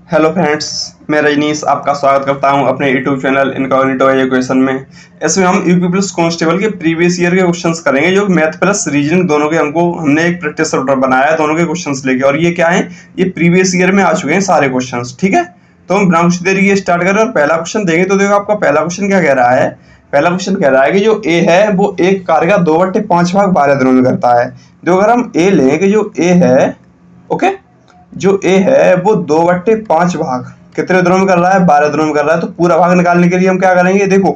Hello friends, मैं रजनीश आपका स्वागत करता हूं अपने यूट्यूब चैनल इनकॉग्निटो एजुकेशन में। इसमें हम यूपी पुलिस कांस्टेबल के प्रीवियस ईयर के क्वेश्चंस करेंगे, जो मैथ प्लस रीजनिंग दोनों के हमने एक प्रैक्टिस सॉल्वर बनाया है दोनों के क्वेश्चंस लेके। और ये क्या है, ये प्रीवियस ईयर में आ चुके हैं सारे क्वेश्चंस। ठीक है, तो हम बिना कुछ देरी के स्टार्ट करें और पहला क्वेश्चन देंगे। तो देखो, आपका पहला क्वेश्चन क्या कह रहा है। पहला क्वेश्चन कह रहा है कि जो ए है वो एक कार्य का 2/5 भाग 12 दिनों में करता है। तो अगर हम ए लें कि जो ए है, ओके, जो ए है वो 2/5 भाग कितने दिनों में कर रहा है, 12 दिनों में कर रहा है। तो पूरा भाग निकालने के लिए हम क्या करेंगे, देखो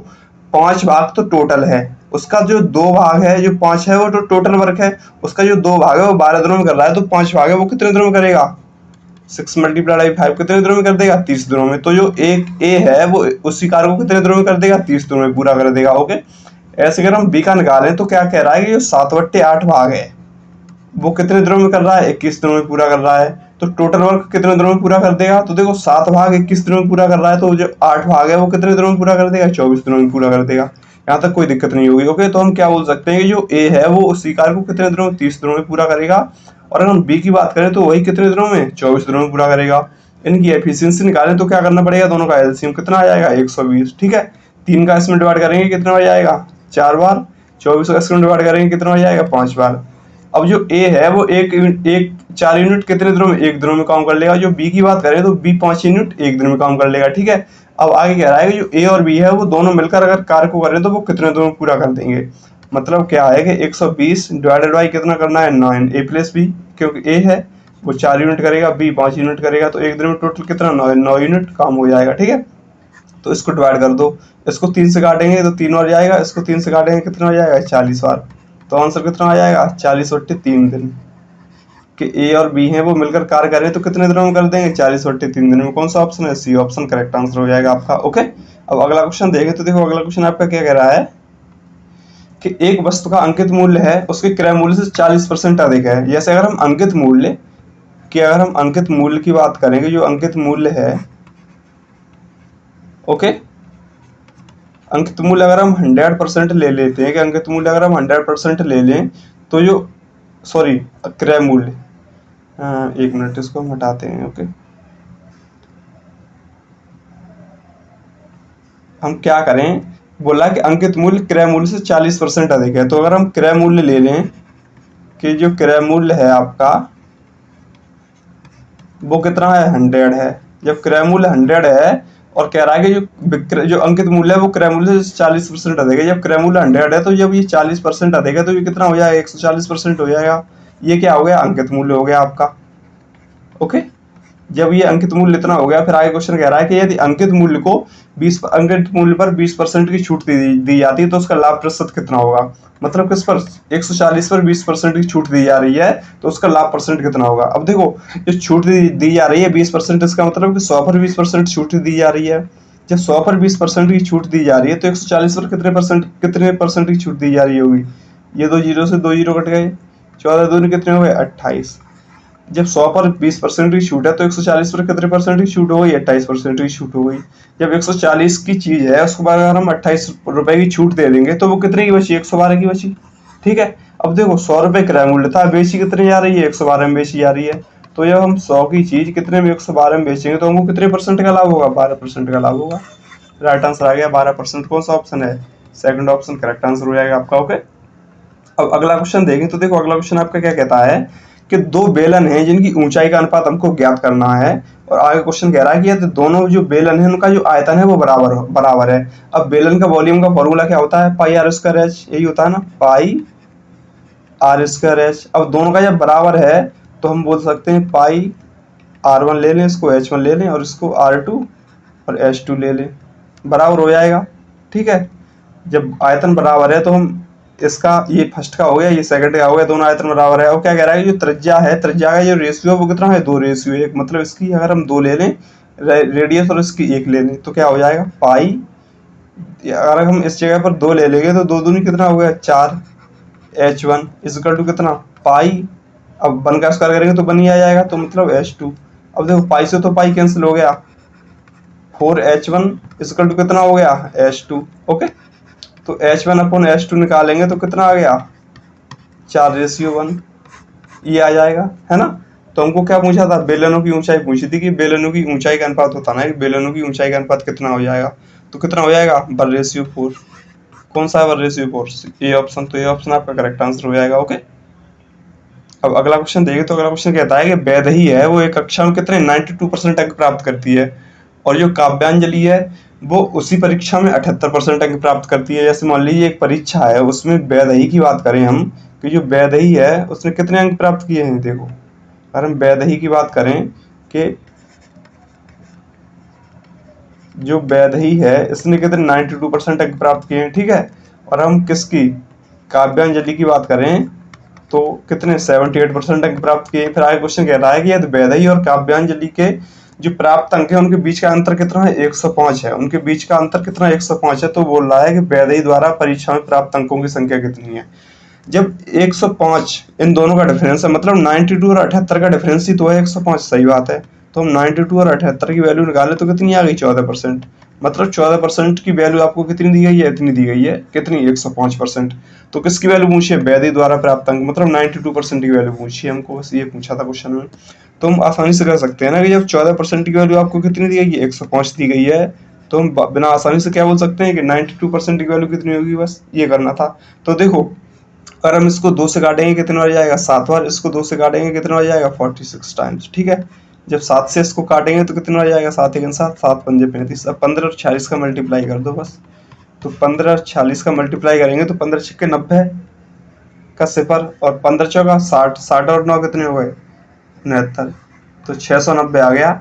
5 भाग तो टोटल है, उसका जो 2 भाग है, जो 5 है वो तो टोटल वर्क है, उसका जो 2 भाग है वो 12 दिनों में कर रहा है। तो 5 भाग है वो कितने दिनों में करेगा, 6 × 5 कितने दिनों में कर देगा, 30 दिनों में। तो जो एक ए है वो उसी कार्य को कितने दिनों में कर देगा, 30 दिनों में पूरा कर देगा। ओके, ऐसे अगर हम बी का निकालें तो क्या कह रहा है कि जो 7/8 भाग है वो कितने दिनों में कर रहा है, 21 दिनों में पूरा कर रहा है। तो टोटल वर्क कितने दिनों में पूरा कर देगा, तो देखो 7 भाग 21 दिनों में पूरा कर रहा है, तो जो 8 भाग है वो कितने दिनों में पूरा कर देगा, 24 दिनों में पूरा कर देगा। यहाँ तक कोई दिक्कत नहीं होगी। ओके, तो हम क्या बोल सकते हैं कि जो ए है वो उसी कार्य को कितने दिनों में, 30 दिनों में पूरा करेगा। और अगर हम बी की बात करें तो वही कितने दिनों में, 24 दिनों में पूरा करेगा। इनकी एफिशिएंसी निकालें तो क्या करना पड़ेगा, दोनों का एलसीएम कितना आ जाएगा, 120। ठीक है, 3 का इसमें डिवाइड करेंगे कितना हो जाएगा, 4 बार। 24 का इसमें डिवाइड करेंगे कितना हो जाएगा, 5 बार। अब जो ए है वो एक 4 यूनिट कितने दिनों में, 1 दिनों में काम कर लेगा। जो बी की बात करें तो बी 5 यूनिट 1 दिन में काम कर लेगा। ठीक है, अब आगे कह रहा है कि जो ए और बी है वो दोनों मिलकर अगर कार्य को करें तो वो कितने दिनों में पूरा कर देंगे। मतलब क्या है कि 120 डिवाइडेड बाई कितना करना है, 9 ए प्लस बी, क्योंकि ए है वो 4 यूनिट करेगा, बी 5 यूनिट करेगा, तो 1 दिन में टोटल कितना, 9 यूनिट काम हो जाएगा। ठीक है, तो इसको डिवाइड कर दो, इसको 3 से काटेंगे तो 3 बार जाएगा, इसको 3 से काटेंगे कितना हो जाएगा, 40 बार। तो आंसर कितना आ जाएगा, 40/3 दिन। कि ए और बी हैं वो मिलकर कार्य करें तो कितने दिनों में कर देंगे, 40/3 दिन में। कौन सा ऑप्शन है, सी ऑप्शन करेक्ट आंसर हो जाएगा आपका। ओके, अब अगला क्वेश्चन देखें तो देखो अगला क्वेश्चन आपका क्या कह रहा है कि एक वस्तु का अंकित मूल्य है उसके क्रय मूल्य से 40% अधिक है। जैसे अगर हम अंकित मूल्य कि अगर हम अंकित मूल्य की बात करेंगे, जो अंकित मूल्य है, ओके, अंकित मूल्य अगर हम 100% ले लेते हैं, कि अंकित मूल्य अगर हम 100% ले लें तो जो, सॉरी, क्रय मूल्य, एक मिनट इसको हम हटाते हैं। ओके, हम क्या करें, बोला कि अंकित मूल्य क्रय मूल्य से 40% अधिक है। तो अगर हम क्रय मूल्य ले लें कि जो क्रय मूल्य है आपका वो कितना है, 100 है। जब क्रय मूल्य 100 है और कह रहा है कि जो अंकित मूल्य है वो क्रय मूल्य से 40% अधिक है। जब क्रय मूल्य 100 है तो जब ये 40% अधिक है तो ये कितना हो जाएगा, 140% हो जाएगा। ये क्या हो गया, अंकित मूल्य हो गया आपका। ओके, जब ये अंकित मूल्य इतना हो गया, फिर आगे क्वेश्चन कह रहा है कि यदि अंकित मूल्य को 20 अंकित मूल्य पर 20% की छूट दी जाती है तो उसका लाभ प्रतिशत कितना होगा। मतलब किस पर, 140 पर 20% की छूट दी जा रही है तो उसका लाभ परसेंट कितना होगा। अब देखो, जो छूट दी जा रही है 20%, इसका मतलब कि 100 पर 20% छूट दी जा रही है। जब 100 पर 20% की छूट दी जा रही है तो 140 पर कितने परसेंट की छूट दी जा रही होगी। ये 2 जीरो से 2 जीरो कट गए, 14 दूनी कितने हो गए, 28। जब 100 पर 20% की छूट है तो 140 पर कितने परसेंट की छूट हो गई, 28% की छूट हो गई। जब 140 की चीज है उसके बाद अगर हम 28 रुपए की छूट दे देंगे तो वो कितने की बची, 112 की बची। ठीक है, अब देखो 100 रुपए क्रय मूल्य था, बेची कितने जा रही है, 112 में बेची जा रही है। तो जब हम 100 की चीज कितने में, 112 में बेचेंगे तो हमको कितने परसेंट का लाभ होगा, 12% का लाभ होगा। राइट आंसर आ गया 12%। कौन सा ऑप्शन है, सेकंड ऑप्शन करेक्ट आंसर हो जाएगा आपका। ओके, अब अगला क्वेश्चन देखें तो देखो अगला क्वेश्चन आपका क्या कहता है कि 2 बेलन हैं जिनकी ऊंचाई का अनुपात हमको ज्ञात करना है। और आगे क्वेश्चन कह रहा है कि यदि दोनों जो बेलन है उनका जो आयतन है वो बराबर है। अब बेलन का वॉल्यूम का फॉर्मूला क्या होता है, पाई आर स्क्वायर एच, यही होता है ना, पाई आर स्क्वायर एच। अब दोनों का जब बराबर है तो हम बोल सकते हैं पाई R1 ले लें, इसको H1 ले लें और इसको R2 और H2 ले लें, बराबर हो जाएगा। ठीक है, जब आयतन बराबर है तो हम इसका, ये फर्स्ट का हो गया, ये सेकंड का हो गया, दोनों आयतन बराबर है। और क्या कह रहा है, जो त्रिज्या है, त्रिज्या का जो रेशियो है वो कितना है, 2:1। मतलब इसकी अगर हम 2 ले लें रेडियस और इसकी 1 ले लें तो क्या हो जाएगा, पाई, अगर हम इस जगह पर 2 ले लेंगे तो 2 दूनी कितना हो गया, 4। H1 इक्वल टू कितना, पाई, अब 1 का स्क्वायर करेंगे तो 1 ही आ जाएगा, तो मतलब H2। अब देखो पाई से तो पाई कैंसिल हो गया, 4H1 इक्वल टू कितना हो गया, H2। ओके, तो H1/H2 निकालेंगे तो कितना आ गया, 4:1, ये आ जाएगा, है ना। तो हमको क्या पूछा था, बेलनों की ऊंचाई पूछी थी कि बेलनों की ऊंचाई का अनुपात होता ना, कि बेलनों की ऊंचाई का अनुपात कितना हो जाएगा, तो कितना हो जाएगा 1/4। कौन सा है 1/4? A option. तो ये ऑप्शन आपका करेक्ट आंसर हो जाएगा। ओके, अब अगला क्वेश्चन देखिए। तो अगला क्वेश्चन कहता है कि वैदेही है वो एक कक्षा में कितने 92% अंक प्राप्त करती है, और जो काव्यांजलि है वो उसी परीक्षा में 78% अंक प्राप्त करती है। जैसे मान लीजिए एक परीक्षा है, उसमें वैदेही की बात करें हम, कि जो वैदेही है उसने कितने अंक प्राप्त किए हैं। देखो, अगर हम वैदेही की बात करें कि जो वैदेही है इसने कितने 92% अंक प्राप्त किए हैं, ठीक है। और हम किसकी, काव्यांजलि की बात करें तो कितने 78% अंक प्राप्त किए। फिर आगे क्वेश्चन कह रहा है कि यदि वैदेही और काव्यांजलि के जो प्राप्त अंक है उनके बीच का अंतर कितना है, 105 है। उनके बीच का अंतर कितना 105 है। तो बोल रहा है कि वैदेही द्वारा परीक्षा में प्राप्त अंकों की संख्या कितनी है। जब 105 इन दोनों का डिफरेंस है, मतलब 92 और 78 का डिफरेंस ही तो है 105। सही बात है। तो हम 92 और 78 की वैल्यू निकाले तो कितनी आ गई 14%। मतलब 14% की वैल्यू आपको कितनी दी गई है, इतनी दी गई है, कितनी 105%। तो किसकी वैल्यू पूछी है, वैदेही द्वारा प्राप्त अंक, मतलब 92% की वैल्यू पूछी है हमको, बस ये पूछा था क्वेश्चन में। तो हम आसानी से कर सकते हैं ना कि जब 14% की वैल्यू आपको कितनी दी गई है, 105 दी गई है, तो हम बिना आसानी से क्या बोल सकते हैं कि 92% की वैल्यू कितनी होगी, बस ये करना था। तो देखो, अगर हम इसको 2 से काटेंगे कितना हो जाएगा 7 बार, इसको 2 से काटेंगे कितना हो जाएगा 46 टाइम्स, ठीक है। जब 7 से इसको काटेंगे तो कितना हो जाएगा 7 1 7, 7 पंजे 35। अब 15 और 46 का मल्टीप्लाई कर दो बस। तो 15 और 46 का मल्टीप्लाई करेंगे तो 15 छक्के 90 का सिफर, और 15 चौका 60, 60 और 9 कितने हो गए 69। तो 690 आ गया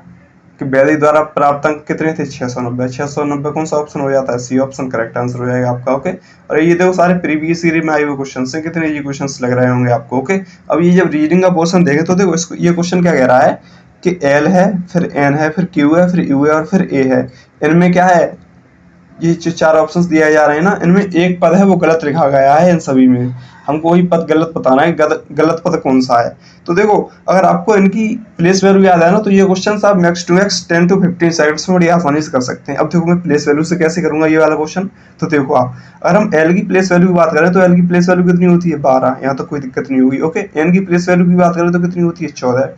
कि वैदेही द्वारा प्राप्त अंक कितने थे 690। 690 कौन सा ऑप्शन हो जाता है, सी ऑप्शन करेक्ट आंसर हो जाएगा आपका। ओके, और ये देखो सारे प्रीवियस ईयर में आए हुए क्वेश्चन हैं, कितने ये क्वेश्चंस लग रहे होंगे आपको। ओके, अब ये जब रीडिंग का पोर्शन देखें तो देखो इसको, ये क्वेश्चन क्या कह रहा है कि एल है, फिर एन है, फिर क्यू है, फिर यू है और फिर ए है। इनमें क्या है, ये जो 4 ऑप्शंस दिए जा रहे हैं ना, इनमें एक पद है वो गलत लिखा गया है। इन सभी में हमको वही पद गलत बताना है, गलत पद कौन सा है। तो देखो, अगर आपको इनकी प्लेस वैल्यू याद है ना, तो ये क्वेश्चन आप max to max 10 to 15 seconds में बड़ी आसानी से कर सकते हैं। अब देखो मैं प्लेस वैल्यू से कैसे करूंगा ये वाला क्वेश्चन। तो देखो आप, अगर हम एल की प्लेस वैल्यू की बात करें तो एल की प्लेस वैल्यू कितनी होती है 12, यहाँ तो कोई दिक्कत नहीं होगी। ओके, एन की प्लेस वैल्यू की बात करें तो कितनी होती है 14,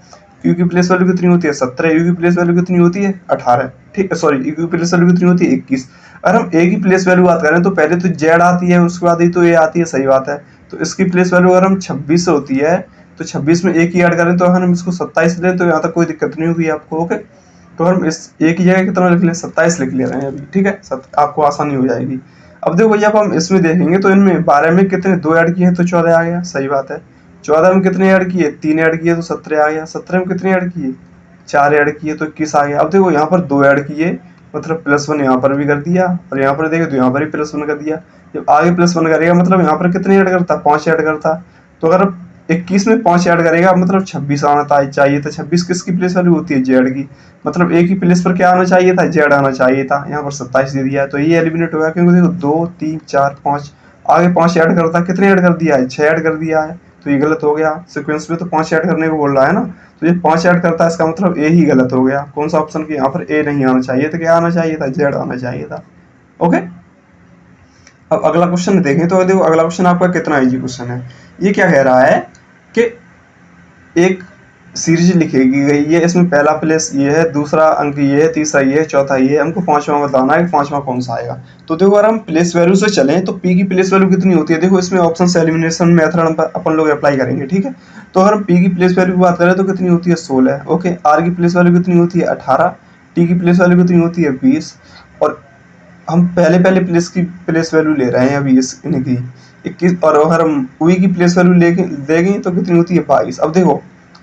क्यू की प्लेस वैल्यू कितनी होती है 17, यू की प्लेस वैल्यू कितनी होती है 18, ठीक है, सॉरी, यू की प्लेस वैल्यू कितनी होती है 21। अगर हम ए की प्लेस वैल्यू बात करें तो पहले तो जेड आती है, उसके बाद ही तो ए आती है, सही बात है। तो इसकी प्लेस वैल्यू अगर हम 26 होती है तो 26 में एक ही ऐड करें तो अगर हम इसको 27 लें तो यहाँ तक कोई दिक्कत नहीं होगी आपको। ओके, तो हम इस एक ही जगह कितना लिख लें 27 लिख ले रहे हैं अभी, ठीक है, आपको आसानी हो जाएगी। अब देखो जब हम इसमें देखेंगे तो इनमें 12 में कितने 2 ऐड किए हैं तो 14 आ गया, सही बात है। 14 में कितने ऐड किए 3 ऐड किए तो 17 आ गया। 17 में कितने ऐड किए 4 ऐड किए तो 21 आ गया। अब देखो यहाँ पर 2 ऐड किए, मतलब +1 यहाँ पर भी कर दिया, और यहाँ पर देखे तो यहाँ पर भी +1 कर दिया। जब आगे +1 करेगा मतलब यहाँ पर कितने ऐड करता 5 ऐड करता। तो अगर 21 में 5 ऐड करेगा मतलब 26 आना चाहिए था। 26 किसकी प्लेस वैल्यू होती है जेड की, मतलब एक ही प्लेस पर क्या आना चाहिए था जेड आना चाहिए था। यहाँ पर 27 दे दिया है तो ये एलिमिनेट हो गया, क्योंकि देखो 2 3 4 5 आगे 5 ऐड करता, कितने ऐड कर दिया है 6 ऐड कर दिया है। तो ये गलत हो गया, सीक्वेंस में तो 5 ऐड करने को बोल रहा है ना, तो ये 5 ऐड करता है इसका मतलब ए ही गलत हो गया। कौन सा ऑप्शन की यहाँ पर ए नहीं आना चाहिए था, क्या आना चाहिए था जेड आना चाहिए था। ओके, अब अगला क्वेश्चन देखें तो देखो अगला क्वेश्चन आपका कितना इजी क्वेश्चन है। ये क्या कह रहा है कि एक सीरीज लिखेगी गई है, इसमें पहला प्लेस ये है, दूसरा अंक ये है, तीसरा ये है, चौथा ये है, हमको पांचवा बताना है कि पांचवा कौन सा आएगा। तो देखो अगर हम प्लेस वैल्यू से चलें तो पी की प्लेस वैल्यू कितनी होती है, देखो इसमें ऑप्शन से एलिमिनेशन मेथड अपन लोग अप्लाई करेंगे, ठीक है। तो अगर हम पी की प्लेस वैल्यू की बात करें तो कितनी होती है 16, ओके। आर की प्लेस वैल्यू कितनी होती है 18, टी की प्लेस वैल्यू कितनी होती है 20, और हम पहले पहले प्लेस की प्लेस वैल्यू ले रहे हैं अभी इस इनकी 21, और अगर हम वी की प्लेस वैल्यू लेके देंगे तो कितनी होती है 22। अब देखो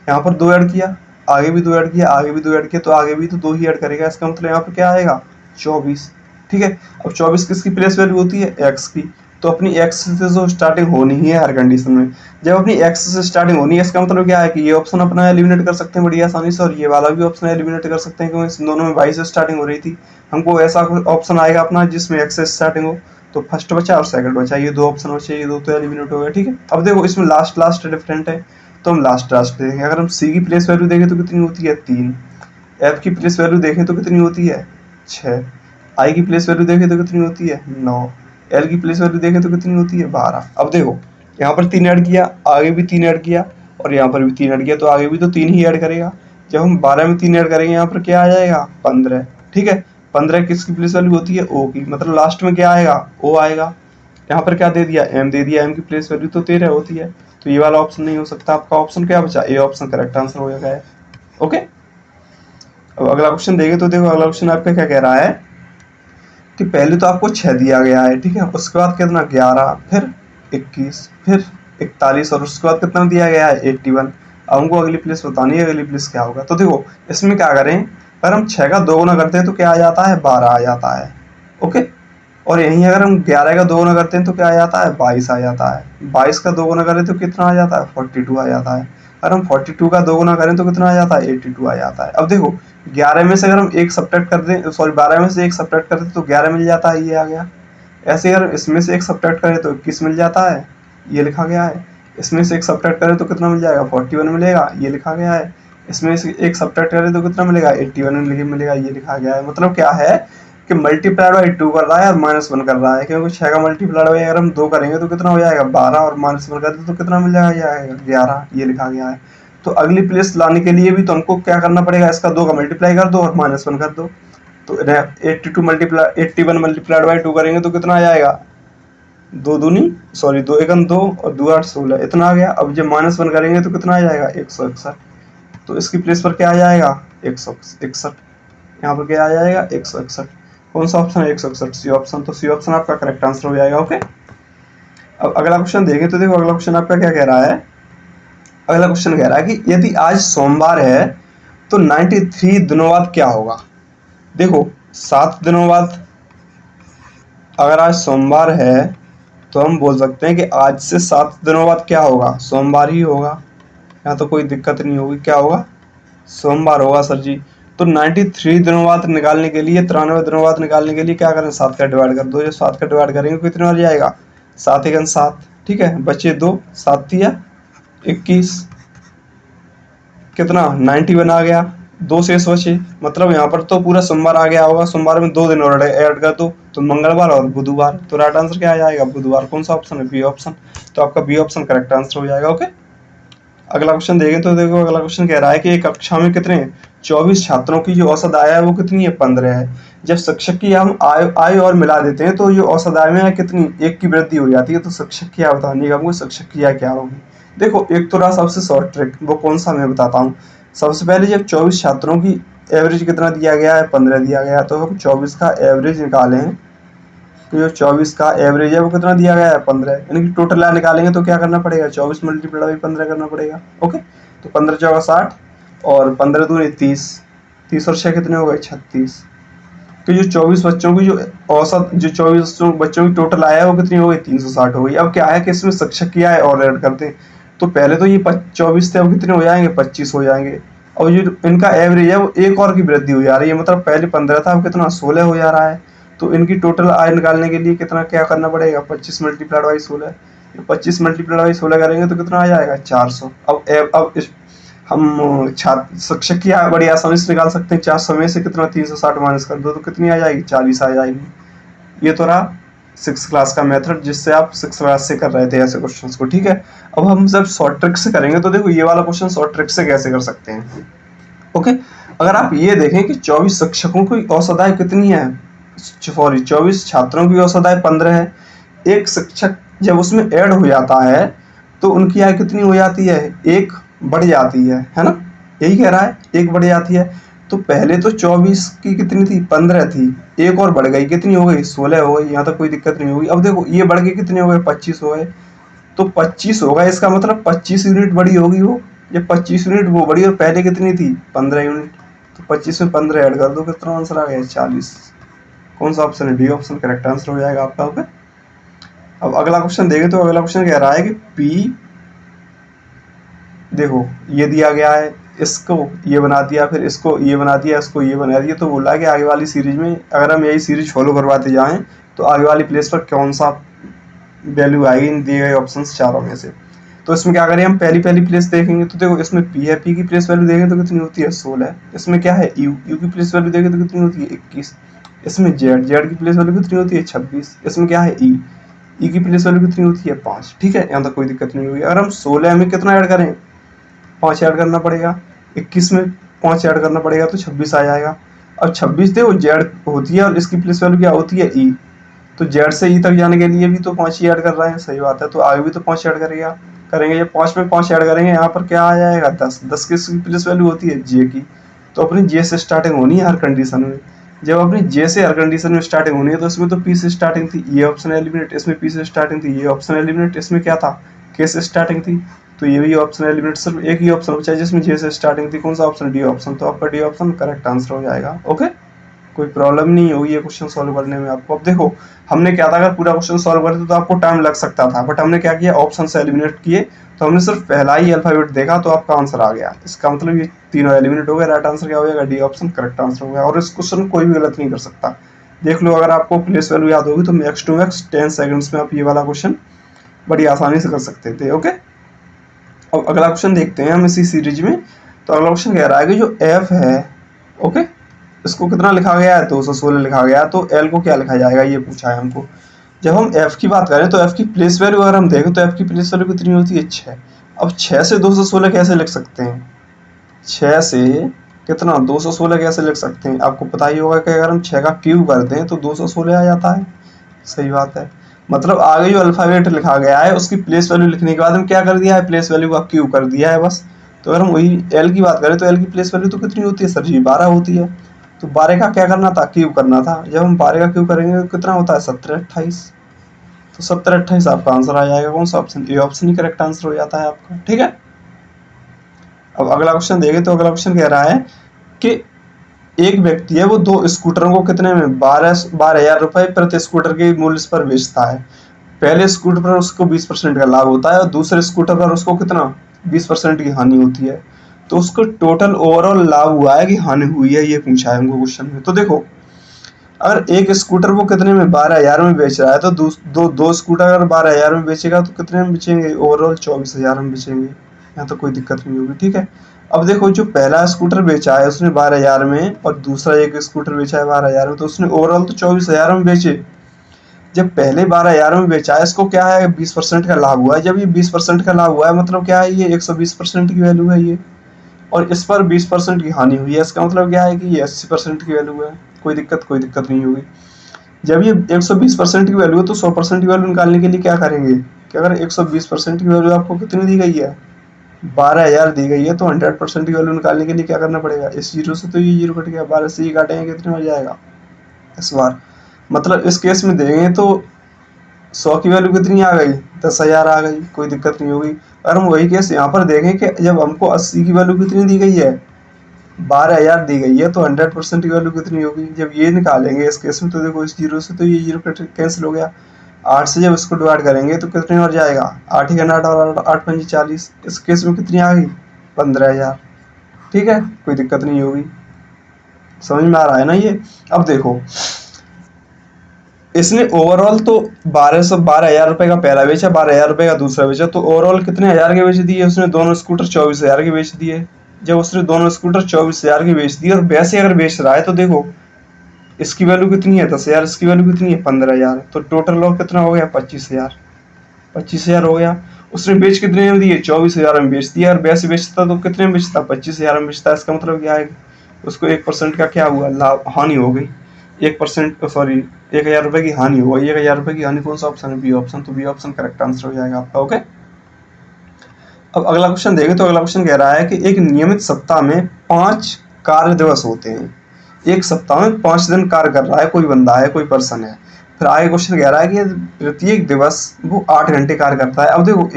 यहाँ पर 2 ऐड किया, आगे भी 2 ऐड किया, आगे भी 2 ऐड किया, तो आगे भी तो 2 ही ऐड करेगा, इसका मतलब यहाँ पर क्या आएगा 24, ठीक है। अब 24 किसकी प्लेस वैल्यू होती है एक्स की, तो अपनी एक्स से जो स्टार्टिंग होनी ही है हर कंडीशन में, जब अपनी एक्स से स्टार्टिंग होनी है इसका मतलब क्या है कि ये ऑप्शन अपना एलिमिनेट कर सकते हैं बड़ी आसानी से, और ये वाला भी ऑप्शन एलिमिनेट कर सकते हैं, क्योंकि दोनों में 22 से स्टार्टिंग हो रही थी। हमको ऐसा ऑप्शन आएगा अपना जिसमें एक्स से स्टार्टिंग हो, तो फर्स्ट बचा और सेकंड बचा, ये 2 ऑप्शन बचे, ये 2 तो एलिमिनेट हो गए, ठीक है। अब देखो इसमें लास्ट डिफरेंट है, तो हम लास्ट देखेंगे। अगर हम सी की प्लेस वैल्यू देखें तो कितनी होती है 3, एफ की प्लेस वैल्यू देखें तो कितनी होती है 6, आई की प्लेस वैल्यू देखें तो कितनी होती है 9, एल की प्लेस वैल्यू देखें तो कितनी होती है 12। अब देखो यहाँ पर 3 ऐड किया, आगे भी 3 ऐड किया, और यहाँ पर भी 3 ऐड किया तो आगे भी तो 3 ही ऐड करेगा। जब हम 12 में 3 ऐड करेंगे यहाँ पर क्या आ जाएगा 15। ठीक है, 15 किसकी प्लेस वैल्यू होती है ओ की, मतलब लास्ट में क्या आएगा ओ आएगा। यहाँ पर क्या दे दिया एम दे दिया, एम की प्लेस वैल्यू तो 13 होती है, तो ये वाला ऑप्शन नहीं हो सकता। आपका ऑप्शन क्या बचा ए ऑप्शन करेक्ट आंसर हो जाएगा। ओके, अब अगला क्वेश्चन देखें तो देखो अगला क्वेश्चन आपका क्या कह रहा है कि पहले तो आपको 6 दिया गया है, ठीक है, उसके बाद कितना 11, फिर 21, फिर 41 और उसके बाद कितना दिया गया है 81। अब हमको अगली प्लेस बतानी है, अगली प्लेस क्या होगा। तो देखो इसमें क्या करें, अगर हम 6 का 2 गुना करते हैं तो क्या आ जाता है 12 आ जाता है। ओके, और यहीं अगर हम 11 का 2 गुना करते हैं तो क्या आ जाता है 22 आ जाता है। 22 का 2 गुना करें तो कितना आ जाता है 42 आ जाता है। अगर हम 42 का 2 गुना करें तो कितना आ जाता है 82 आ जाता है। अब देखो 11 में से अगर हम एक सब्ट्रैक्ट कर दें, सॉरी 12 में से एक सब्ट्रैक्ट कर दें तो 11 मिल जाता है, ये आ गया। ऐसे अगर इसमें से एक सब्ट्रैक्ट करें तो 21 मिल जाता है, ये लिखा गया है। इसमें से एक सब्ट्रैक्ट करें तो कितना मिल जाएगा 41 मिलेगा, ये लिखा गया है। इसमें से एक सब्ट्रैक्ट करें तो कितना मिलेगा 81 मिलेगा, ये लिखा गया है। मतलब क्या है कि मल्टीप्लाइड बाई 2 कर रहा है और -1 कर रहा है, क्योंकि 6 का मल्टीप्लाइड बाई अगर हम 2 करेंगे तो कितना हो जाएगा 12 और -1 कर दे तो कितना मिल जाएगा 11, ये लिखा गया है। तो अगली प्लेस लाने के लिए भी तो हमको क्या करना पड़ेगा, इसका 2 का मल्टीप्लाई कर दो और -1 कर दो। तो 81 मल्टीप्लाइड बाई 2 करेंगे तो कितना आ जाएगा 2 दूनी सॉरी 2 एकम 2 और 2 8 16, इतना आ गया। अब जब -1 करेंगे तो कितना आ जाएगा 161। तो इसकी प्लेस पर क्या आ जाएगा 161, यहाँ पर क्या आ जाएगा 161। कौन सा ऑप्शन है 161, सी ऑप्शन। तो सी ऑप्शन आपका करेक्ट आंसर हो जाएगा। ओके, अब अगला क्वेश्चन देखें तो देखो अगला क्वेश्चन आपका क्या कह रहा है। अगला क्वेश्चन कह रहा है कि यदि आज सोमवार है तो 93 दिनों बाद क्या होगा। देखो 7 दिनों बाद, अगर आज सोमवार है तो हम बोल सकते हैं कि आज से 7 दिनों बाद क्या होगा, सोमवार ही होगा। यहाँ तो कोई दिक्कत नहीं होगी, क्या होगा सोमवार होगा सर जी। तो 93 दिनों बाद निकालने के लिए, 93 दिनों बाद निकालने के लिए क्या करें 7 का डिवाइड कर दो। जो 7 का डिवाइड करेंगे कितने बार जाएगा 7 एकम 7, ठीक है, बचे 2, 7 तिया 21, कितना 91 आ गया, 2 शेष बचे। मतलब यहाँ पर तो पूरा सोमवार आ गया होगा, सोमवार में 2 दिन और ऐड कर दो तो मंगलवार और बुधवार। तो राइट आंसर क्या आ जाएगा बुधवार। कौन सा ऑप्शन है बी ऑप्शन। तो आपका बी ऑप्शन करेक्ट आंसर हो जाएगा। ओके, अगला क्वेश्चन देखें तो देखो अगला क्वेश्चन कह रहा है कि एक कक्षा में कितने 24 छात्रों की जो औसत आय है वो कितनी है 15 है। जब शिक्षक की हम आय और मिला देते हैं तो जो औसत आय में कितनी 1 की वृद्धि हो जाती है। तो शिक्षक की आय बताने का हमको, शिक्षक की आय क्या होगी। देखो एक तो रहा सबसे शॉर्ट ट्रिक, वो कौन सा मैं बताता हूँ। सबसे पहले जब 24 छात्रों की एवरेज कितना दिया गया है 15 दिया गया, तो हम 24 का एवरेज निकालें तो जो 24 का एवरेज है वो कितना दिया गया है 15, यानी कि टोटल आय निकालेंगे तो क्या करना पड़ेगा 24 मल्टीप्लाई बाई 15 करना पड़ेगा। ओके, तो 15 चौका 60 और 15 दूनी 30, 30 और 6 कितने हो गए 36। तो जो 24 बच्चों की जो औसत, जो 24 बच्चों की टोटल आय है वो कितनी हो गई 360 हो गई। अब क्या है कि इसमें शिक्षक की आय और ऐड करते हैं, तो पहले तो ये 24 थे, अब कितने हो जाएंगे 25 हो जाएंगे। और जो इनका एवरेज है वो एक और की वृद्धि हो जा रही है, मतलब पहले 15 था अब कितना 16 हो जा रहा है। तो इनकी टोटल आय निकालने के लिए कितना क्या करना पड़ेगा 25 मल्टीप्लाइड बाई 16, 25 मल्टीप्लाइड बाई 16 करेंगे तो कितना आ जाएगा 400। अब हम छात्र शिक्षक की आय बड़ी आसानी से निकाल सकते हैं। 400 में से कितना 360 माइनस कर दो तो कितनी आ जाएगी 40 आ जाएगी। ये तो रहा 6 क्लास का मेथड जिससे आप 6 क्लास से कर रहे थे ऐसे क्वेश्चंस को, ठीक है। अब हम जब शॉर्ट ट्रिक से करेंगे तो देखो ये वाला क्वेश्चन शॉर्ट ट्रिक से कैसे कर सकते हैं। ओके, अगर आप ये देखें कि 24 शिक्षकों की औसत आय कितनी है, सॉरी 24 छात्रों की औसत आय 15 है। एक शिक्षक जब उसमें ऐड हो जाता है तो उनकी आय कितनी हो जाती है, एक बढ़ जाती है ना, यही कह रहा है एक बढ़ जाती है। तो पहले तो 24 की कितनी थी 15 थी, एक और बढ़ गई, कितनी हो गई 16 हो गई। यहाँ तक कोई दिक्कत नहीं होगी। अब देखो ये बढ़ के कितने हो गए 25 हो गए, तो 25 होगा, इसका मतलब 25 यूनिट बढ़ी होगी वो। जब 25 यूनिट वो बढ़ी और पहले कितनी थी 15 यूनिट, तो 25 में 15 ऐड कर दो, कितना आंसर आ गया 40। कौन सा ऑप्शन है डी ऑप्शन करेक्ट आंसर हो जाएगा आपका। ओके, अब अगला क्वेश्चन देखें तो अगला क्वेश्चन कह रहा है कि पी, देखो ये दिया गया है, इसको ये बना दिया, फिर इसको ये बना दिया, इसको ये बना दिया, तो बोला कि आगे वाली सीरीज में अगर हम यही सीरीज फॉलो करवाते जाएं तो आगे वाली प्लेस पर कौन सा वैल्यू आएगी इन दिए गए ऑप्शंस चारों में से। तो इसमें क्या करें, हम पहली प्लेस देखेंगे तो देखो इसमें पी है, पी की प्लेस वैल्यू देखें तो कितनी होती है 16। इसमें क्या है यू, यू की प्लेस वैल्यू देखें तो कितनी होती है 21। इसमें जेड, जेड की प्लेस वैल्यू कितनी होती है 26। इसमें क्या है ई, ई की प्लेस वैल्यू कितनी होती है 5। ठीक है, यहाँ तक कोई दिक्कत नहीं होगी। अगर हम 16 में कितना ऐड करें 5 ऐड करना पड़ेगा, 21 में 5 ऐड करना पड़ेगा तो 26 आ जाएगा। अब 26 देखो जेड होती है और इसकी प्लेस वैल्यू क्या होती है ई, तो जेड से ई तक जाने के लिए भी तो 5 ही ऐड कर रहे हैं, सही बात है, तो आगे भी तो 5 ऐड करेंगे। ये 5 में 5 ऐड करेंगे, यहाँ पर क्या आ जाएगा 10, 10 की प्लेस वैल्यू होती है जे की, तो अपनी जे से स्टार्टिंग होनी है हर कंडीशन में। जब अपनी जे से हर कंडीशन में स्टार्टिंग होनी है तो इसमें तो पी से स्टार्टिंग थी, ये ऑप्शन एलिमिनेट, इसमें पी से स्टार्टिंग थी, ये ऑप्शन एलिमिनेट, इसमें क्या था के से स्टार्टिंग थी, तो ये भी ऑप्शन एलिमिनेट। सिर्फ एक ही ऑप्शन बचा जिसमें जे से स्टार्टिंग थी, कौन सा ऑप्शन, डी ऑप्शन, तो आपका डी ऑप्शन करेक्ट आंसर हो जाएगा। ओके, कोई प्रॉब्लम नहीं होगी ये क्वेश्चन सॉल्व करने में आपको। अब देखो हमने क्या था, अगर पूरा क्वेश्चन सॉल्व करते तो आपको टाइम लग सकता था, बट हमने क्या किया, ऑप्शन से एलिमिनेट किए, तो हमने सिर्फ पहला ही अल्फाबेट देखा तो आपका आंसर आ गया। इसका मतलब ये तीनों एलिमिनेट हो गए, राइट आंसर क्या हो जाएगा, डी ऑप्शन करेक्ट आंसर हो गया। और इस क्वेश्चन कोई भी गलत नहीं कर सकता। देख लो, अगर आपको प्लेस वैल्यू याद होगी तो मैक्स टू मैक्स 10 सेकंड्स में आप ये वाला क्वेश्चन बड़ी आसानी से कर सकते थे। ओके, अब अगला क्वेश्चन देखते हैं हम इसी सीरीज में। तो अगला क्वेश्चन कह रहा है कि जो एफ है, ओके, इसको कितना लिखा गया है, 216 लिखा गया है, तो एल को क्या लिखा जाएगा ये पूछा है हमको। जब हम एफ की बात करें तो एफ की प्लेस वैल्यू अगर हम देखें तो एफ की प्लेस वैल्यू कितनी होती है, 6। अब 6 से 216 कैसे लिख सकते हैं, 6 से कितना 216 कैसे लिख सकते हैं, आपको पता ही होगा कि अगर हम 6 का क्यूब कर दें तो 216 आ जाता है, सही बात है। मतलब आगे जो अल्फाबेट लिखा गया है उसकी प्लेस वैल्यू लिखने के बाद हम क्या कर दिया है, प्लेस वैल्यू का क्यूब कर दिया है बस। तो अगर हम वही एल की बात करें तो एल की प्लेस वैल्यू तो कितनी होती है सर जी, 12 होती है, तो 12 का क्या करना था, क्यूब करना था। जब हम 12 का क्यूब करेंगे तो कितना होता है, 17 28, तो 17 28 आपका आंसर आ जाएगा। कौन सा option, A option he correct answer हो जाता है आपका। ठीक है, अब अगला क्वेश्चन देखें तो अगला क्वेश्चन कह रहा है कि एक व्यक्ति है, वो 2 स्कूटरों को कितने में 12,000 रुपए प्रति स्कूटर के मूल्य पर बेचता है। पहले स्कूटर पर उसको 20% का लाभ होता है और दूसरे स्कूटर पर उसको कितना 20% की हानि होती है। तो उसको टोटल ओवरऑल लाभ हुआ है कि हानि हुई है, ये पूछा है हमको क्वेश्चन में। तो देखो, अगर एक स्कूटर वो कितने में 12,000 में बेच रहा है तो दो स्कूटर अगर 12,000 में बेचेगा तो कितने में बेचेंगे, ओवरऑल 24,000 में बेचेंगे, यहाँ तो कोई दिक्कत नहीं होगी। ठीक है, अब देखो जो पहला स्कूटर बेचा है उसने 12,000 में और दूसरा एक स्कूटर बेचा है 12,000 में, तो उसने ओवरऑल तो 24,000 में बेचे। जब पहले 12,000 में बेचा है, इसको क्या है 20% का लाभ हुआ है। जब ये 20% का लाभ हुआ है मतलब क्या है, ये 120% की वैल्यू है ये, और इस पर 20% की हानि हुई है, इसका मतलब क्या है कि ये 80% की वैल्यू है। कोई दिक्कत नहीं होगी। जब ये 120% की वैल्यू है तो 100% की वैल्यू निकालने के लिए क्या करेंगे कि अगर 120% की वैल्यू आपको कितनी दी गई है, 12,000 दी गई है, तो 100% की वैल्यू निकालने के लिए क्या करना पड़ेगा, इस जीरो से तो ये जीरो कट गया, 12 से ये काटेंगे कितने हो जाएगा, इस बार। मतलब इस केस में देंगे तो 100 की वैल्यू कितनी आ गई, 10,000 आ गई, कोई दिक्कत नहीं होगी। अगर हम वही केस यहाँ पर देखें कि जब हमको 80 की वैल्यू कितनी दी गई है, 12,000 दी गई है, तो 100% की वैल्यू कितनी होगी, जब ये निकालेंगे इस केस में तो देखो इस जीरो से तो ये जीरो कैंसिल हो गया। 8 से जब इसको डिवाइड करेंगे तो कितने और जाएगा, 8 ही 8 और 8 5 40, इस केस में कितनी आ गई 15,000। ठीक है, कोई दिक्कत नहीं होगी, समझ में आ रहा है ना ये। अब देखो इसने ओवरऑल तो 12,000 रुपए का पहला बेचा, 12,000 रुपए का दूसरा बेचा, तो ओवरऑल कितने हजार के बेच दिए उसने, दोनों स्कूटर 24,000 के बेच दिए। जब उसने दोनों स्कूटर 24,000 के बेच दिए और वैसे अगर बेच रहा है तो देखो इसकी वैल्यू कितनी है 10,000, इसकी वैल्यू कितनी है 15,000, तो टोटल और कितना हो गया 25,000, 25,000 हो गया। उसने बेच कितने में दिए, 24,000 में बेच दिया, और वैसे बेचता तो कितने में बेचता, 25,000 में बेचता। इसका मतलब क्या है, उसको 1% का क्या हुआ, लाभ, हानि हो गई। 1% सॉरी 1,000 रुपए की हानि हो गई। 1,000 रुपए की हानि कौन सा ऑप्शन है, बी ऑप्शन, तो बी ऑप्शन करेक्ट आंसर हो जाएगा आपका। ओके, अब अगला क्वेश्चन देखें तो अगला क्वेश्चन कह रहा है कि एक नियमित सप्ताह में 5 कार्य दिवस होते हैं। एक सप्ताह में 5 दिन कार्य कर रहा है कोई बंदा है, कोई पर्सन है। फिर आगे क्वेश्चन कह रहा है कि प्रत्येक दिवस वो 8 घंटे कार्य करता है। अब देखो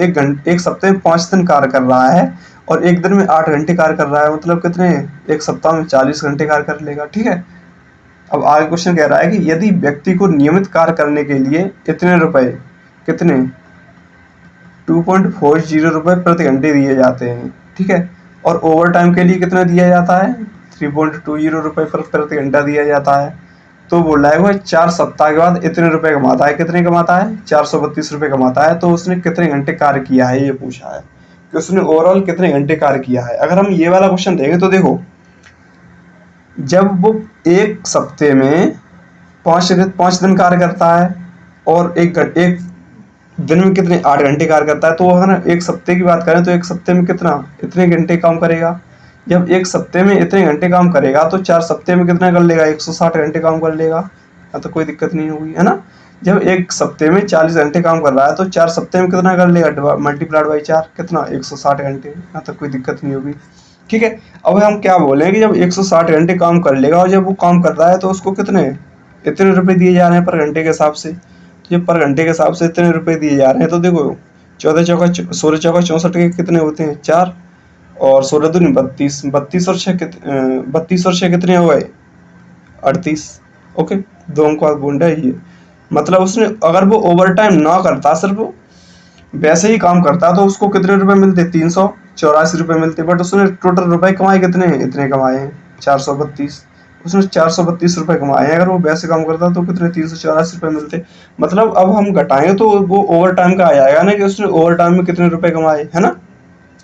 एक सप्ताह में 5 दिन कार्य कर रहा है और एक दिन में 8 घंटे कार्य कर रहा है, मतलब कितने, एक सप्ताह में 40 घंटे कार्य कर लेगा। ठीक है, अब आगे क्वेश्चन कह रहा है कि यदि व्यक्ति को नियमित कार्य करने के लिए इतने रुपए, कितने 2.40 रुपए प्रति घंटे दिए जाते हैं। ठीक है, और ओवर टाइम के लिए कितना दिया जाता है, 3.20 रुपए प्रति घंटा दिया जाता है। तो बोल रहा है वो 4 सप्ताह के बाद इतने रुपए कमाता है। कितने कमाता है, 432 रुपए कमाता है। तो उसने कितने घंटे कार्य किया है ये पूछा है कि उसने ओवरऑल कितने घंटे कार्य किया है। अगर हम ये वाला क्वेश्चन देखें तो देखो जब वो एक सप्ते में 5 दिन कार्य करता है और एक दिन में कितने 8 घंटे कार्य करता है, तो अगर ना एक सप्ते की बात करें तो एक सप्ते में कितना इतने घंटे काम करेगा। जब एक सप्ते में इतने घंटे काम करेगा तो 4 सप्ते में कितना कर लेगा, 160 घंटे काम कर लेगा। तो कोई दिक्कत नहीं होगी, है ना। जब एक सप्ते में 40 घंटे काम कर रहा है तो 4 सप्ते में कितना कर लेगा, मल्टीप्लाइड बाई 4 कितना 160 घंटे। तो कोई दिक्कत नहीं होगी, ठीक है। अब हम क्या बोले कि जब 160 घंटे काम कर लेगा और जब वो काम कर रहा है तो उसको कितने इतने रुपए दिए जा रहे हैं पर घंटे के हिसाब से। तो जब पर घंटे के हिसाब से इतने रुपए दिए जा रहे हैं तो देखो 14 चौका 16 चौका 64 के कितने होते हैं 4, और 16 दूनी 32, 32 और 6 32 और 6 कितने हो गए 38। ओके, दो अंक का बॉन्ड है ये। मतलब उसने अगर वो ओवर टाइम ना करता, सिर्फ वैसे ही काम करता तो उसको कितने रुपए मिलते, 384 रुपए मिलते। बट उसने टोटल रुपए कमाए कितने, इतने कमाए हैं 432। उसने 432 रुपए कमाए हैं। अगर वो वैसे काम करता तो कितने 384 रुपए मिलते। मतलब अब हम घटाएंगे तो वो ओवर टाइम का आ जाएगा ना कि उसने ओवर टाइम में कितने रुपए कमाए, है ना।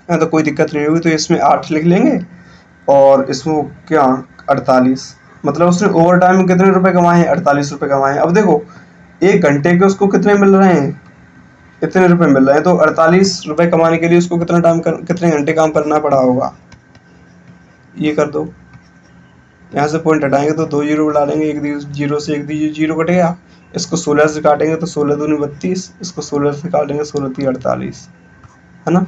तो कोई दिक्कत नहीं होगी। तो इसमें 8 लिख लेंगे और इसमें क्या 48। मतलब उसने ओवर टाइम में कितने रुपए कमाए हैं, 48 रुपए कमाए हैं। अब देखो एक घंटे के उसको कितने मिल रहे हैं, इतने रुपए मिल रहे हैं। तो 48 रुपए कमाने के लिए उसको कितने घंटे काम करना पड़ा होगा, ये कर दो। यहाँ से पॉइंट हटाएंगे तो 2 जीरो डालेंगे, एक जीरो से एक जीरो कटेगा। इसको 16 से काटेंगे तो 16 दूनी 32, इसको 16 से काटेंगे 16 ती 48, है ना।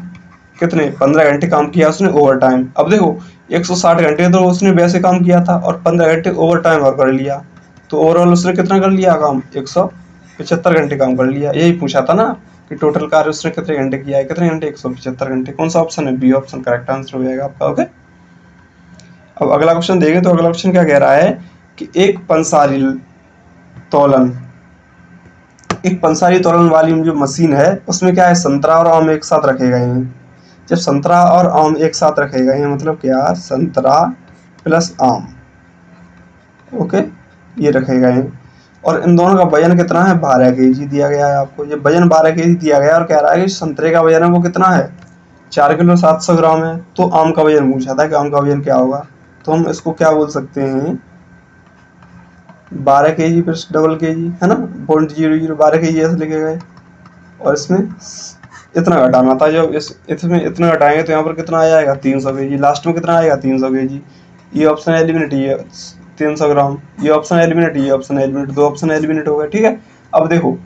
कितने 15 घंटे काम किया उसने ओवर टाइम। अब देखो 160 घंटे तो उसने वैसे काम किया था और 15 घंटे ओवर टाइम और कर लिया, तो ओवरऑल उसने कितना कर लिया काम, 175 घंटे काम कर लिया। यही पूछा था ना कि टोटल कार्य उसने कितने घंटे किया है, कितने घंटे 175 घंटे। कौन सा ऑप्शन है, बी ऑप्शन करेक्ट आंसर हो जाएगा आपका। ओके, अब अगला क्वेश्चन देखें तो अगला क्वेश्चन क्या कह रहा है कि तोलन एक पंसारी तोलन वाली जो मशीन है उसमें क्या है, संतरा और आम एक साथ रखे गए हैं। जब संतरा और आम एक साथ रखे गए हैं मतलब क्या, संतरा प्लस आम, ओके, ये रखे गए हैं। और इन दोनों का वजन कितना है, 12 kg दिया गया है आपको। ये वजन 12 kg दिया गया है और कह रहा है कि संतरे का वजन है वो कितना है, 4 किलो 700 ग्राम है। तो आम का वजन पूछा था कि आम का वजन क्या होगा। तो हम इसको क्या बोल सकते हैं, 12 kg प्लस डबल kg, है ना, 0.00 12 kg ऐसे लिखे गए। और इसमें इतना घटाना था, जब इसमें इतना घटाएंगे तो यहाँ पर कितना आ जाएगा 300 kg। लास्ट में कितना आएगा 300 kg। ये ऑप्शन एलिमिनेट, ये 300 ग्राम, ये ऑप्शन एलिमिनेट, ये ऑप्शन एलिमिनेट, दो ऑप्शन एलिमिनेट हो गए, ठीक है। अब देखो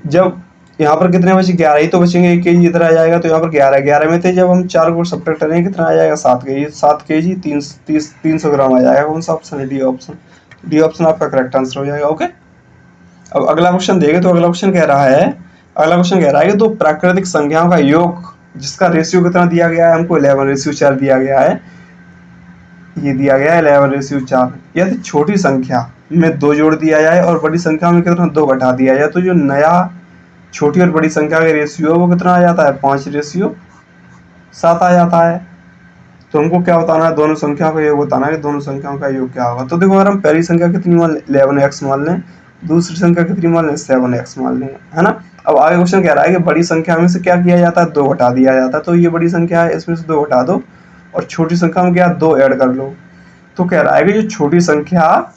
जब यहाँ पर कितने बचे, 11 ही तो बचेंगे, 1 kg इधर आ जाएगा। तो यहाँ पर 11 में थे, जब हम 4 को सब्ट्रैक्ट करेंगे कितना आ जाएगा 7 kg, 7 kg 300 ग्राम आ जाएगा। कौन सा ऑप्शन है, डी ऑप्शन। डी ऑप्शन आपका करेक्ट आंसर हो जाएगा। ओके, अब अगला क्वेश्चन देखें तो अगला क्वेश्चन कह रहा है कि दो प्राकृतिक संख्याओं का योग जिसका रेशियो कितना दिया गया है हमको, 11:4 दिया गया है। ये दिया गया है 11:4। यदि छोटी संख्या में 2 जोड़ दिया जाए और बड़ी संख्या में कितना 2 घटा दिया जाए तो जो नया छोटी और बड़ी संख्या का रेशियो है वो कितना आ जाता है, 5:7 आ जाता है। तो हमको क्या बताना है, दोनों संख्याओं का योग बताना है कि दोनों संख्याओं का योग क्या होगा। तो देखो अगर हम पहली संख्या कितनी मान लें, 11x मान लें, दूसरी संख्या कितनी मान लें, 7x मान लें, है ना। अब आगे क्वेश्चन कह रहा है कि बड़ी संख्या में से क्या किया जाता है, 2 घटा दिया जाता है। तो ये बड़ी संख्या है, इसमें से 2 घटा दो और छोटी संख्या में क्या 2 ऐड कर लो। तो कह रहा है कि जो छोटी संख्या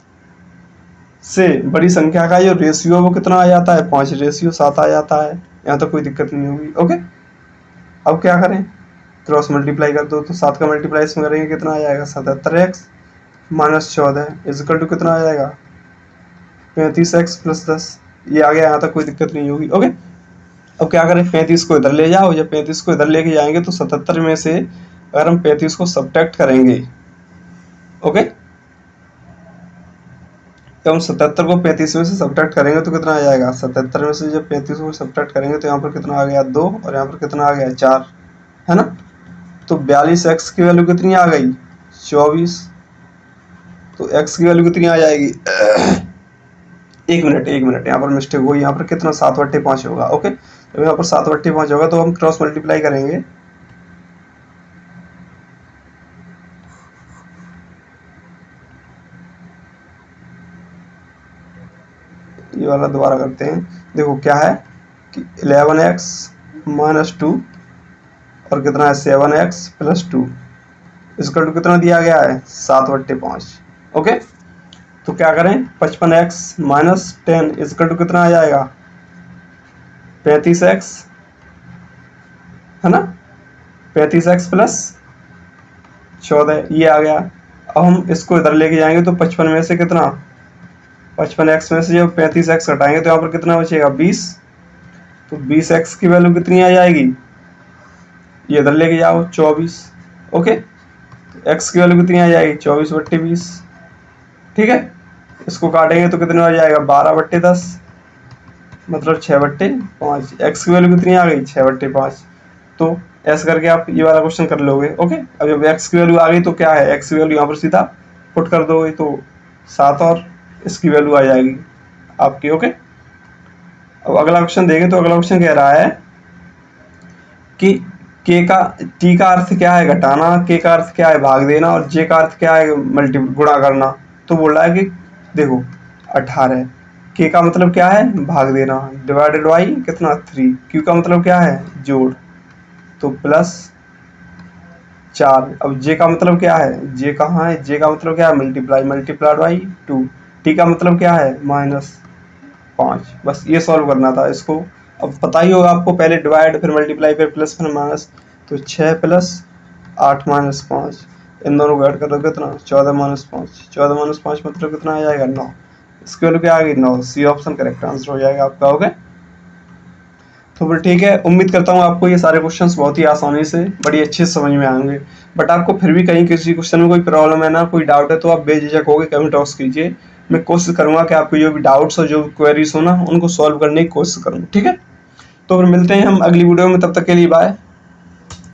से बड़ी संख्या का जो रेशियो वो कितना आ जाता है, 5:7 आ जाता है। यहाँ तो कोई दिक्कत नहीं होगी। ओके, अब क्या करें, क्रॉस मल्टीप्लाई कर दो। तो 7 का मल्टीप्लाई इसमें करेंगे कितना आ जाएगा, 77x माइनस 14 इजकल टू कितना आ जाएगा, 35x प्लस 10। ये आ गया, यहाँ तक कोई दिक्कत नहीं होगी। ओके, अब क्या करें, 35 को इधर ले जाओ। जब 35 को इधर लेके जाएंगे तो 77 में से अगर हम 35 को सब्ट्रैक्ट करेंगे, ओके, जब हम 77 को 35 में से सब्ट्रैक्ट करेंगे तो कितना आ जाएगा, 77 में से जब 35 को सब्ट्रैक्ट करेंगे तो यहाँ पर कितना आ गया 2 और यहाँ पर कितना आ गया 4, है ना। तो 42x की वैल्यू कितनी आ गई, 24। तो x की वैल्यू कितनी आ जाएगी, एक मिनट यहाँ पर मिस्टेक हुई। यहाँ पर कितना 7/5 होगा। ओके, तो यहाँ पर 7/5 होगा तो हम क्रॉस मल्टीप्लाई करेंगे। ये वाला दोबारा करते हैं। देखो क्या है कि 11x माइनस 2 और कितना है 7x प्लस 2 इसका कितना दिया गया है, 7/5। ओके, तो क्या करें, 55x माइनस 10 इसका कितना आ जाएगा, 35x है ना, 35x प्लस 14 ये आ गया। अब हम इसको इधर लेके जाएंगे तो 55 में से कितना, 55x में से जब 35x हटाएंगे तो यहाँ पर कितना बचेगा 20। तो 20x की वैल्यू कितनी आ जाएगी, ये इधर लेके जाओ 24। ओके, तो x की वैल्यू कितनी आ जाएगी 24/20। ठीक है, इसको काटेंगे तो कितने आ जाएगा 12/10 मतलब 6/5। x की वैल्यू कितनी आ गई 6/5। तो ऐसे करके आप ये वाला क्वेश्चन कर लोगे। ओके, अब जब x की वैल्यू आ गई तो क्या है, x की वैल्यू यहाँ पर सीधा पुट कर दोगे तो 7 और इसकी वैल्यू आ जाएगी आपकी। ओके, अब अगला क्वेश्चन देखें तो अगला क्वेश्चन कह रहा है कि t का अर्थ क्या है घटाना, k का अर्थ क्या है भाग देना और j का अर्थ क्या है गुणा करना। तो बोल रहा है कि देखो 18, k का मतलब क्या है भाग देना, डिवाइडेड बाई कितना 3, q का मतलब क्या है जोड़ तो +4। अब j का मतलब क्या है, j कहाँ है, j का मतलब क्या है मल्टीप्लाई, मल्टीप्लाइड बाई 2। t का मतलब क्या है -5। बस ये सॉल्व करना था इसको। अब पता ही होगा आपको, पहले डिवाइड फिर मल्टीप्लाई फिर प्लस फिर माइनस। तो 6 + 8 - 5 इन दोनों को ऐड कर दो कितना 14 - 5। 14 - 5 मतलब कितना आ जाएगा 9। इसकी वैल्यू क्या आ गई 9। सी ऑप्शन करेक्ट आंसर हो जाएगा आपका। ओके, तो फिर ठीक है, उम्मीद करता हूँ आपको ये सारे क्वेश्चंस बहुत ही आसानी से बड़ी अच्छे से समझ में आएंगे। बट आपको फिर भी कहीं किसी क्वेश्चन में कोई प्रॉब्लम है ना, कोई डाउट है तो आप बेझिझक होकर कमेंट बॉक्स कीजिए। मैं कोशिश करूंगा कि आपको जो भी डाउट्स और जो क्वेरीज हो ना उनको सॉल्व करने की कोशिश करूँ। ठीक है, तो फिर मिलते हैं हम अगली वीडियो में, तब तक के लिए बाय।